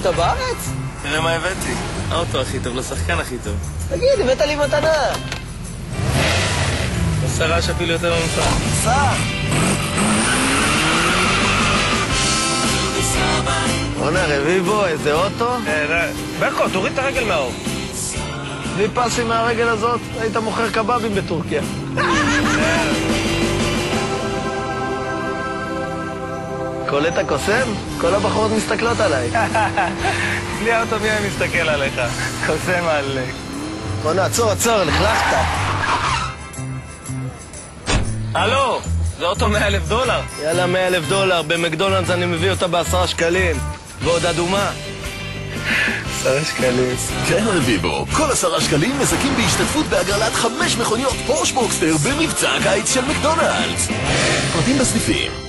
אתה בארץ? תראה מה הבאתי. האוטו הכי טוב, לשחקן הכי טוב. תגיד, הבאת לי מתנה. עושה רעש אפילו יותר ממך. סע! עונה, רביבו, איזה אוטו? ברקו, תוריד את הרגל מהאור. בלי פסים מהרגל הזאת, היית מוכר קבבים בטורקיה. קולט הקוסם? כל הבחורות מסתכלות עליי. בלי האוטו מי מסתכל עליך? קוסם על... עונה, עצור, לכלכת. הלו, זה אוטו $100,000. יאללה, $100,000. במקדונלדס אני מביא אותה ב10 שקלים. ועוד אדומה. 10 שקלים. כן, רביבו, כל 10 שקלים מזכים בהשתתפות בהגרלת 5 מכוניות פורש בוקסטר במבצע הקיץ של מקדונלדס. פרטים בסניפים.